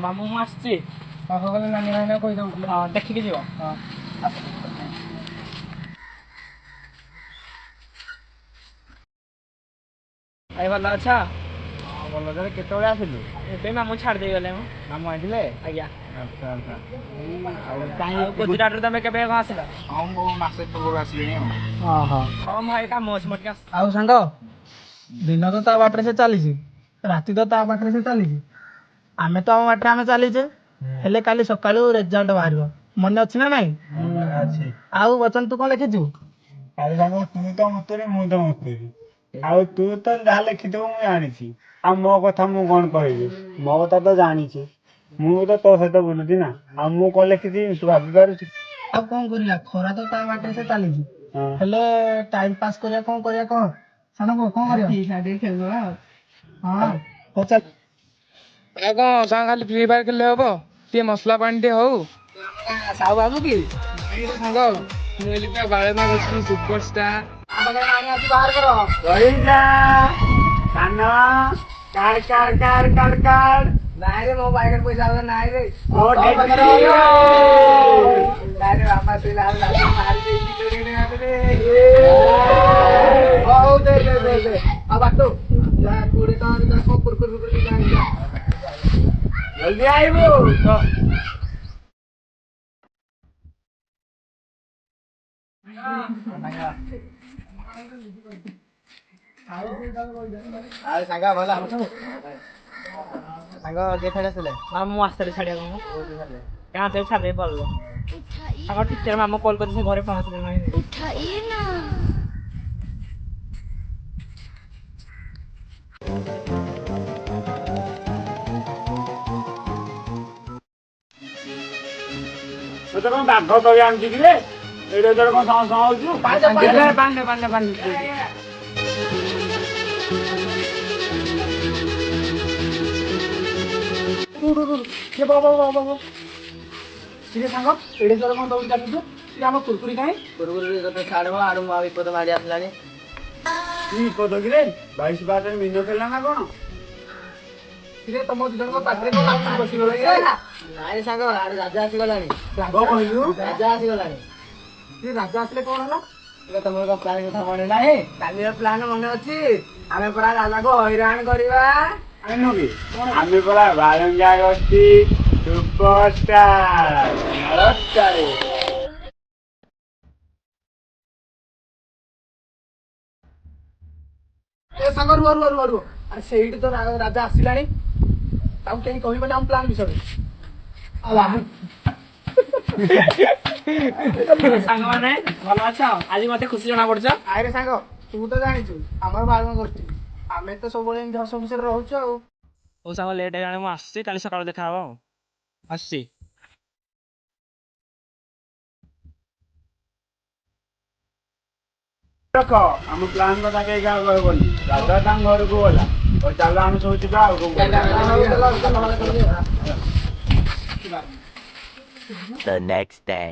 ମାମୁଁ ମୁଁ ଆସିଛି। ପାଖ ଗଲେ ନାନୀ ଭାଇନା କହିଦେଉଥିଲେ। ହଁ ଦେଖିକି ଯିବ। ହଁ ଭାଇ ଭଲ ଅଛ? ହଁ ଭଲ ଅଛି। କେତେବେଳେ ଆସିଲୁ? ଏବେ ମାମୁଁ ଛାଡ଼ି ଦେଇଗଲେ ମ। ମାମୁଁ ଆଇଥିଲେ? ଆଜ୍ଞା। ଆଚ୍ଛା ଆଚ୍ଛା। ଆଉ ଗୁଜୁରାଟରୁ ତମେ କେବେ କଣ ଆସିଲ? ହଁ ମୁଁ ମାସେ ପୂର୍ବରୁ ଆସିଲିଣି ଆଉ। ହଁ ଭାଇ କାମ ଅଛି ମୋର ଟିକେ। ଆଉ ସାଙ୍ଗ ଦିନ ତ ତା ବାଟରେ ସେ ଚାଲିଛି, ରାତି ତ ତା ବାଟରେ ସେ ଚାଲିଛି, ଆମେ ତ ଆମ ବାଟରେ ଆମେ ଚାଲିଛେ। ହେଲେ କାଲି ସକାଳୁ ରେଜଲ୍ଟ ବାହାରିବ, ମନେ ଅଛି ନା ନାଇଁ? ଅଛି। ଆଉ ବଚନ ତୁ କଣ ଲେଖିଛୁ? ଆରେ ସାଙ୍ଗ ତୁ ତ ମତେରେ ମୁଁ ତ ମତେରେ। ଆଉ ତୁ ତ ଯାହା ଲେଖିଥିବୁ ମୁଁ ଜାଣିଛି। ଆଉ ମୋ କଥା ମୁଁ କଣ କହିବି? ମୋ କଥା ତ ଜାଣିଛି। ମୁଁ ତ ତୋ ସହିତ ବୁଲୁଛି ନା। ଆଉ ମୁଁ କଣ ଲେଖିଥିବି ତୁ ଭାବି ପାରୁଛୁ? ଆଉ କଣ କରିବା, ଖରା ତ ତା ବାଟରେ ସେ ଚାଲିଛି। ହଁ। ହେଲେ ଟାଇମ ପାସ୍ କରିବା କଣ କହ ସାନ ପୁଅ, କଣ କରିବା? ଖେଳିଦବା ଆଉ। ହଁ ହଉ ଚାଲ। ଆଉ କଣ ସାଙ୍ଗ ଖାଲି ଫ୍ରି ଫାୟାର ଖେଳିଲେ ହବ? ଟିକେ ମସଲା ପାଣି ଟିକେ ହଉ। ସାହୁ ବାବୁ କି? ସାଙ୍ଗ ମୁଁ ଏଲିକା ବାଳେମା ଧରିଛି ସୁପରଷ୍ଟାର। ବାହାର କର। ରହିଲା କାନ card card card card card. ନାଇଁ ରେ ମୋ ପାଖରେ ପଇସା ହବ ନାଇଁ ରେ। ଓ ଡେଡି ନାଇଁ ରେ ବାପା ଶୋଇଲା ବେଳକୁ ମାରି ଦେଇଛି ହଉ ଦେ ଆଉ ବାଟୁ ଯା 20 ଟଙ୍କା ଯା କଣ କୁରକୁରି ଆଣିଯା। ଜଲ୍ଦି ଆଇବୁ। ଆଉ ସାଙ୍ଗ ଭଲ ସାଙ୍ଗ କିଏ ଖେଳି ଆସିଥିଲେ? ମାମୁଁ ଆସିଥିଲେ ଛାଡ଼ିବାକୁ। ଗାଁ ତ ଛାଡ଼ି ଦେଇ ପଳେଇଲେ। ତାଙ୍କ ଟିଚର ମାମୁଁ କଲ୍ କରିଛି, ସେ ଘରେ ପହଞ୍ଚିଲେ ନାହିଁ। ତୋତେ କଣ ବାଘ କରି ଆଣିଛି କିରେ? ଏଇଟା ତୋର କଣ ସଁ ସଁ ହଉଛୁ? ଟିକେ ସାଙ୍ଗ ଏଡେ ଜୋର କଣ ଦୌଡ଼ି ଚାଲୁଛୁ? ଆମ କୁରକୁରି କାହିଁ? କୁରକୁରି କଥା ଛାଡିବ, ଆଡୁ ମୋ ବିପଦ ମାଡି ଆସିଲାଣି। କି ବିପଦ କିରେ? 22 ପାହାଚରେ ମିନ ଖେଳିଲା ନା କଣ? ତମ ଦିଜଣଙ୍କ ପାଟିରେ କଣ ଲାଗୁଛି ବସିଗଲ? ନାଇଁ ସାଙ୍ଗ, ଆଡେ ରାଜା ଆସିଗଲାଣି। କଣ କହିଲୁ? ରାଜା ଆସିଗଲାଣି। ରାଜା ଆସିଲେ କଣ ହେଲା? ତମର କଣ ପ୍ଲାନ କଥା ମନେ ନାହିଁ? କାଲିର ପ୍ଲାନ ମନେ ଅଛି? ଆମେ ପରା ରାଜାକୁ ହଇରାଣ କରିବା। ଆମେ ପରା ବାଳଙ୍ଗା ଗୋଷ୍ଠୀ ସୁପରଷ୍ଟାର। ନମସ୍କାର। ଏ ସାଙ୍ଗ ରୁହ। ଆରେ ସେଇଠି ତ ରାଜା ଆସିଲାଣି, ତାକୁ କେହି କହିବନି ଆମ ପ୍ଲାନ ବିଷୟରେ। ସାଙ୍ଗମାନେ ଭଲ ଅଛ? ଆଜି ମତେ ଖୁସି ଜଣା ପଡୁଛ। ଆରେ ସାଙ୍ଗ ତୁ ତ ଜାଣିଛୁ ଆମର ବାଳୁଙ୍ଗା ଗୋଷ୍ଠୀ, ଆମେ ତ ସବୁବେଳେ ଏମିତି ହସ ଖୁସିରେ ରହୁଛୁ ଆଉ। ହଉ ସାଙ୍ଗ ଲେଟ୍ ହେଇଗଲାଣି, ମୁଁ ଆସୁଛି, କାଲି ସକାଳୁ ଦେଖା ହବ ଆଉ। ଆସୁଛି। ଦେଖ ଆମ ପ୍ଲାନ କଥା କେହି କାହାକୁ କହିବନି। ରାଜା ତାଙ୍କ ଘରକୁ ଗଲା, ଚାଲ ଆମେ ସବୁ ଯିବା ଆଉ କଣ କରିବା। The next day.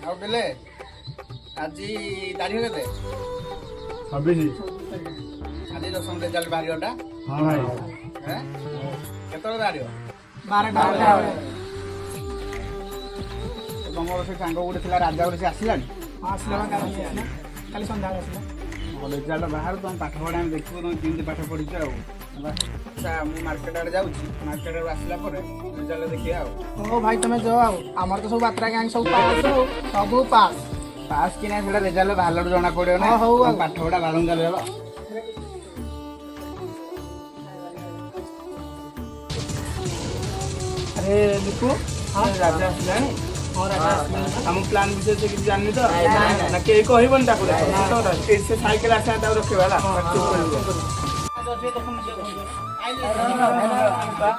ଆଉ ବେଲେ ଆଜି ତାରିଖ କେତେ? 26। ଆଜି ଦଶମ ରେଜଲ୍ଟ ବାହାରିବଟା। ହଁ ଭାଇ। କେତେବେଳେ ବାହାରିବ? 12ଟା ବେଳେ। ତମର ସେ ସାଙ୍ଗ ଗୋଟେ ଥିଲା ରାଜା ଗୋଟେ, ସେ ଆସିଲାଣି? ହଁ ଆସିଲା, କାଲି ସନ୍ଧ୍ୟାବେଳେ ଆସିଲା। ରେଜଲ୍ଟ ବାହାରୁ ତମ ପାଠ ପଢ଼ା ଆମେ ଦେଖିବୁ, ତମେ କେମିତି ପାଠ ପଢିଛ ଆଉ। ଆଚ୍ଛା ମୁଁ ମାର୍କେଟ ଆଡ଼େ ଯାଉଛି, ମାର୍କେଟ ଆଡ଼ୁ ଆସିଲା ପରେ ରେଜଲ୍ଟ ଦେଖିବା ଆଉ। ହଉ ଭାଇ ତମେ ଯାଅ ଆଉ, ଆମର ତ ସବୁ ବାତ୍ରା ଗ୍ୟାଙ୍ଗ ସବୁ ପାସ୍, ସବୁ ପାସ୍ କି ନାହିଁ ସେଟା ରେଜଲ୍ଟ ବାହାରିଲାଠୁ ଜଣା ପଡ଼ିବ ନା। ହଉ ଆଉ ପାଠ ପଢ଼ା ବାଳୁଙ୍ଗା ରହିବ। ଆରେ ଲିପୁ, ରାଜା ଆସିଲାଣି? ହଁ ରାଜା ଆସିଲାଣି। ଆମ ପ୍ଲାନ ବିଷୟରେ ସେ କିଛି ଜାଣିନି ତ? ନା କେହି କହିବନି ତାକୁ। ସେ ସାଇକେଲ ଆସିଲା ତାକୁ ରଖିବା ହେଲା।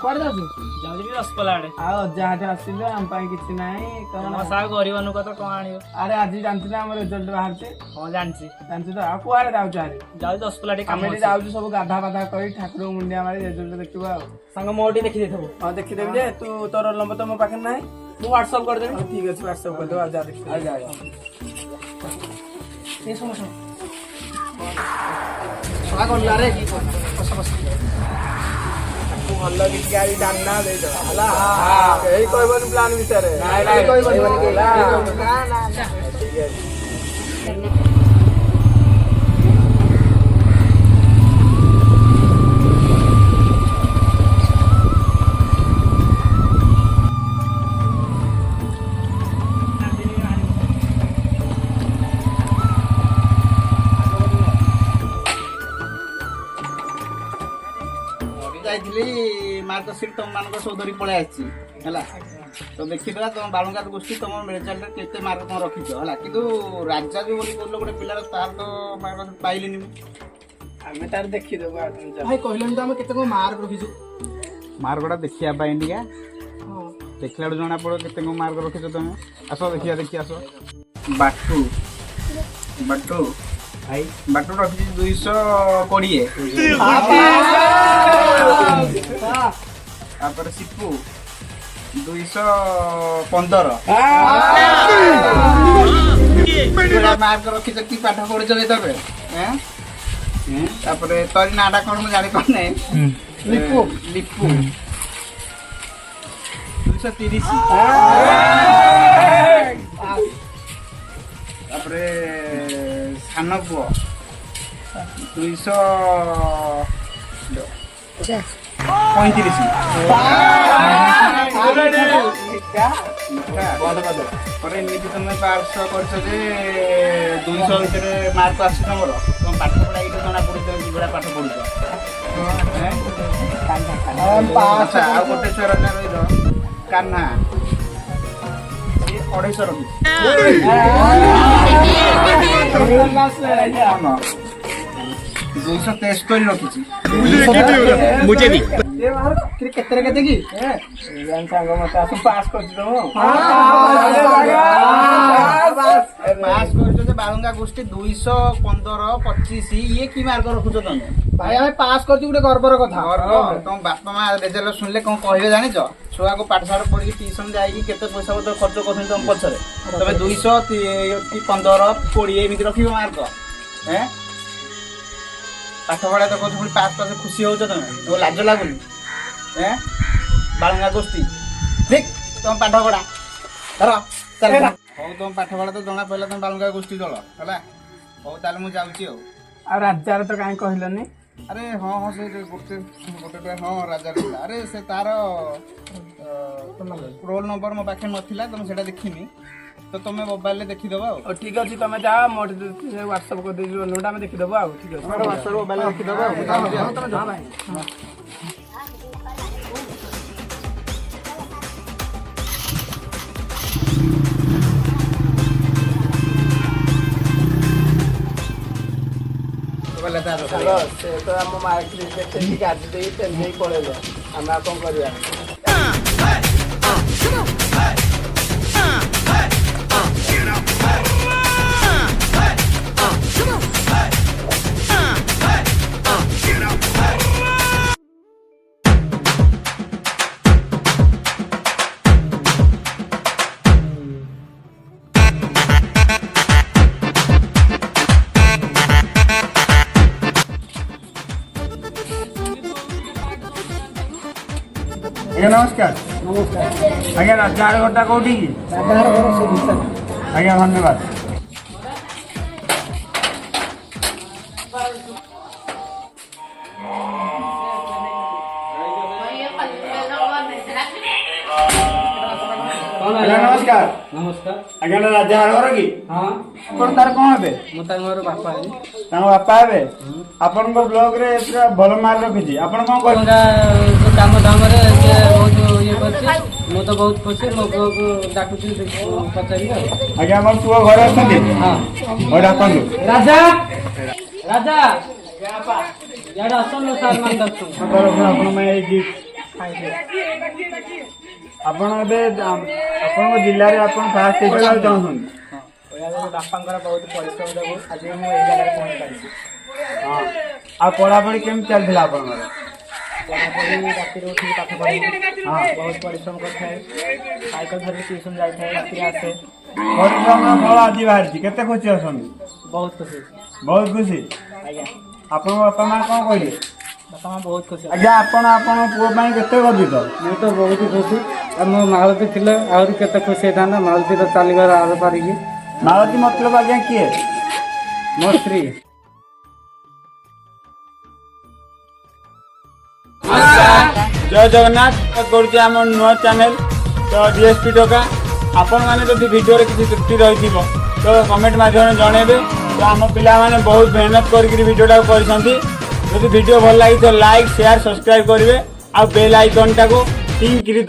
କୁଆଡେ ଯାଉଛୁ? ଯାଉଛି ବି ରସଗୋଲା ଆଡେ। ଆଉ ଅଜା ହାଟେ ଆସିଲେ ଆମ ପାଇଁ କିଛି ନାହିଁ କଣ? ସାର୍ ଗରିବ ଲୋକ ତ କଣ ଆଣିବ? ଆରେ ଆଜି ଜାଣିଛୁ ନା ଆମ ରେଜଲ୍ଟ ବାହାରିଛି? ହଁ ଜାଣିଛି। ଜାଣିଛୁ ତ? ଆଉ କୁଆଡେ ଯାଉଛୁ ଆରେ? ଯାଉଛି ରସଗୋଲା ଟିକେ ଆମେ କାମ ଏଠି ଅଛି। ଯାଉଛୁ ସବୁ ଗାଧା ପାଧା କରି ଠାକୁରଙ୍କୁ ମୁଣ୍ଡିଆ ମାରି ରେଜଲ୍ଟ ଦେଖିବୁ ଆଉ। ସାଙ୍ଗ ମୋର ଟିକେ ଦେଖିଦେଇଥିବୁ। ହଁ ଦେଖିଦେବି ଯେ ତୁ ତୋର ରୋଲ ନମ୍ବର ତ ମୋ ପାଖରେ ନାହିଁ। ମୁଁ ହ୍ୱାଟ୍ସଆପ୍ କରିଦେବି। ହଉ ଠିକ ଅଛି ହ୍ୱାଟ୍ସଆପ କରିଦେବୁ ଆଉ ଯା ଦେଖିଦେବି। ଆଉ ଯା। ଏ ଶୁଣ ଶୁଣ। ଗଲାରେ ଭଲ କିଛି ଗାଡି ଦାନା ଦେଇଦବା ହେଲା। କେହି କହିବନି ପ୍ଲାନ୍ ବିଷୟରେ। କେହି କହିବନି। ନା ନା ଠିକ ଅଛି। ଯାଇଥିଲି ମାର୍କ ସିଟ୍ ତମ ମାନଙ୍କ ସବୁ ଧରି ପଳେଇ ଆସିଛି ହେଲା। ତ ଦେଖିଦେବା ତମ ବାଳୁଙ୍ଗା ଗୋଷ୍ଠୀ ତମ ରେଜଲ୍ଟରେ କେତେ ମାର୍କ କଣ ରଖିଛ ହେଲା। କିନ୍ତୁ ରାଜା ଯୋଉ ବୋଲି କହୁଥିଲ ଗୋଟେ ପିଲାର ତାର ତ ମାର୍କ ପାଇଲିନି। ଆମେ ତାର ଦେଖିଦେବୁ। ଭାଇ କହିଲେନି ତ ଆମେ କେତେ କଣ ମାର୍କ ରଖିଛୁ? ମାର୍କଟା ଦେଖିବା ପାଇଁ ଟିକେ ଦେଖିଲା ବେଳୁ ଜଣା ପଡିବ କେତେ କଣ ମାର୍କ ରଖିଛ ତମେ। ଆସ ଦେଖିବା ଦେଖି ଆସ। ବାଟୁ ଭାଇ ବାଟୁ ରଖିଛି 220। ତାପରେ ସିପୁ 215। ମାର୍କ ରଖିଛ କି ପାଠ ପଢୁଛ ଯେ ତମେ? ତାପରେ ତୋର ନାଁଟା କଣ ମୁଁ ଜାଣିପାରୁନି। ଲିପୁ 230। ତାପରେ ସାନ ପୁଅ 235। ପରେ ଏମିତି ତମେ ପାସ କରିଛ ଯେ 200 ଭିତରେ ମାର୍କ ଆସୁଛି ତମର। ତମ ପାଠ ପଢା ଏଇଟା ଜଣା ପଡୁଛ କିଭଳିଆ ପାଠ ପଢୁଛ। ଆଚ୍ଛା ଆଉ ଗୋଟେ ଛୁଆ ରହିଲ କାହ୍ନା 250 ରଖିଛି। 273 ରଖିଛି। କେତେରେ କେତେ କି ସାଙ୍ଗ ମତେ ଆସ ପାସ୍ କରିଛି ତମ। ପାସ୍ କରିଛ ଯେ ବାଳୁଙ୍ଗା ଗୋଷ୍ଠୀ 215 25। ଇଏ କି ମାର୍କ ରଖୁଛ ତମେ? ଭାଇ ଆମେ ପାସ୍ କରିଛୁ ଗୋଟେ ଗର୍ବର କଥା। ତମ ବାପା ମା ରେଜଲ୍ଟ ଶୁଣିଲେ କଣ କହିବେ ଜାଣିଛ? ଛୁଆକୁ ପାଠଶାଠ ପଢିକି ଟିଉସନ ଯାଇକି କେତେ ପଇସା ପତ୍ର ଖର୍ଚ୍ଚ କରୁଛନ୍ତି ତମ ପଛରେ। ତମେ 215 20 ଏମିତି ରଖିବ ମାର୍କ? ପାଠ ପଢା ତ କହୁଛ ପୁଣି ପାସ୍ ପାସ୍ ଖୁସି ହଉଛ ତମେ? ଲାଜ ଲାଗୁନି? ବାଳୁଙ୍ଗା ଗୋଷ୍ଠୀ ଠିକ ତମ ପାଠ ପଢା ହଉ। ତମ ପାଠ ପଢା ତ ଜଣା ପଡିଲା ତମ ବାଳୁଙ୍ଗା ଗୋଷ୍ଠୀ ଦଳ ହେଲା। ହଉ ତାହେଲେ ମୁଁ ଯାଉଛି ଆଉ। ଆଉ ରାଜାର ତ କାହିଁ କହିଲନି? ଆରେ ହଁ ସେ ଗୋଟେ ହଁ ରାଜା ଥିଲା। ଆରେ ସେ ତାର ରୋଲ ନମ୍ବର ମୋ ପାଖରେ ନଥିଲା ତ ମୁଁ ସେଟା ଦେଖିନି। ତ ତମେ ମୋବାଇଲରେ ଦେଖିଦବ ଆଉ। ଠିକ ଅଛି ତମେ ଯାଅ ମୋର ହ୍ୱାଟ୍ସଆପ କରିଦେଇଛି ରୋଲଟା ଆମେ ଦେଖିଦବୁ ଆଉ। ଠିକ ଅଛି ହ୍ୱାଟ୍ସଆପ ମୋବାଇଲରେ ଦେଖିଦବ ଆଉ। ତମେ ଯାଅ ଭାଇ। ସେ ତ ଆମ ମାର୍କ ଦେଖିକି ଗାଡ଼ି ଦେଇ ଟେନ୍ ଦେଇ ପଳେଇଲେ। ଆମେ ଆଉ କଣ କରିବା? ଆଜ୍ଞା ନମସ୍କାର। ଆଜ୍ଞା ରାଜାହାର ଘରଟା କୋଉଠି କି? ଆଜ୍ଞା ଧନ୍ୟବାଦ। ଆଜ୍ଞା ନମସ୍କାର। ଆଜ୍ଞା ରାଜାହାର ଘର କି? ଆପଣ ତାର କଣ ହେବେ? ମୁଁ ତାଙ୍କର ବାପା ହେବି। ତାଙ୍କ ବାପା ହେବେ? ଆପଣଙ୍କ ବ୍ଲକରେ ପୁରା ଭଲ ମାର୍କ ରଖିଛି। ଆପଣ କଣ କରିବେ? କାମ ଧାମରେ ସେ ବହୁତ ଇଏ କରିଛି। ମୁଁ ତ ବହୁତ ଖୁସି। ମୋ ପୁଅକୁ ଡାକୁଛି ପଚାରିବି ଆଉ। ଆଜ୍ଞା ଆମର ପୁଅ ଘରେ ଅଛନ୍ତି? ହଉ ଡାକନ୍ତୁ। ରାଜା ଇଆଡ଼େ ଆସନ୍ତୁ ସାର୍ ମାନେ ଦର୍ଶନ ତରଫରୁ ଆପଣଙ୍କ ପାଇଁ ଏଇ ଗିଫ୍ଟ। ଆପଣ ଏବେ ଆପଣଙ୍କ ଜିଲ୍ଲାରେ ଆପଣ ଫାଷ୍ଟ କହିବାକୁ ଚାହୁଁଛନ୍ତି? ବାପାଙ୍କର ବହୁତ ପରିଶ୍ରମ ଯୋଗୁଁ ଆଜି ମୁଁ ଏଇ ଜାଗାରେ ପହଞ୍ଚି ପାରିଛି। ହଁ। ଆଉ ପଢ଼ାପଢ଼ି କେମିତି ଚାଲିଥିଲା ଆପଣଙ୍କର? ପଢ଼ାପଢ଼ି ରାତିରେ ଉଠିକି ପାଠ ପଢ଼ି ବହୁତ ପରିଶ୍ରମ କରିଥାଏ। ସାଇକେଲ ଧରିକି ଟ୍ୟୁସନ୍ ଯାଇଥାଏ, ରାତିରେ ଆସେ। ପରିଶ୍ରମର ଫଳ ଆଜି ବାହାରିଛି, କେତେ ଖୁସି ଅଛନ୍ତି? ବହୁତ ଖୁସି। ବହୁତ ଖୁସି। ଆଜ୍ଞା ଆପଣଙ୍କ ବାପା ମା କ'ଣ କହିଲେ? ବାପା ମା ବହୁତ ଖୁସି। ଆଜ୍ଞା ଆପଣ ଆପଣଙ୍କ ପୁଅ ପାଇଁ କେତେ ଗର୍ବିତ? ମୁଁ ତ ବହୁତ ଖୁସି। ଆଉ ମୋ ମାଳତୀ ଥିଲେ ଆହୁରି କେତେ ଖୁସି ହେଇଥାନ୍ତା। ମାଳତୀର ଚାଲିବାର ଆର ପାରିକି ମାଳତୀ ମତଲବ ଆଜ୍ଞା କିଏ? ମୋ ସ୍ତ୍ରୀ। ଜୟ ଜଗନ୍ନାଥ କରୁଛି ଆମ ନୂଆ ଚ୍ୟାନେଲ ତ DSP ଟୋକା। ଆପଣମାନେ ଯଦି ଭିଡ଼ିଓରେ କିଛି ତ୍ରୁଟି ରହିଥିବ ତ କମେଣ୍ଟ ମାଧ୍ୟମରେ ଜଣେଇବେ। ତ ଆମ ପିଲାମାନେ ବହୁତ ମେହନତ କରିକି ଭିଡ଼ିଓଟାକୁ କରିଛନ୍ତି। ଯଦି ଭିଡ଼ିଓ ଭଲ ଲାଗିଥିବ ଲାଇକ୍ ସେୟାର ସବସ୍କ୍ରାଇବ୍ କରିବେ ଆଉ ବେଲ୍ ଆଇକନ୍ଟାକୁ ଟିଙ୍ଗ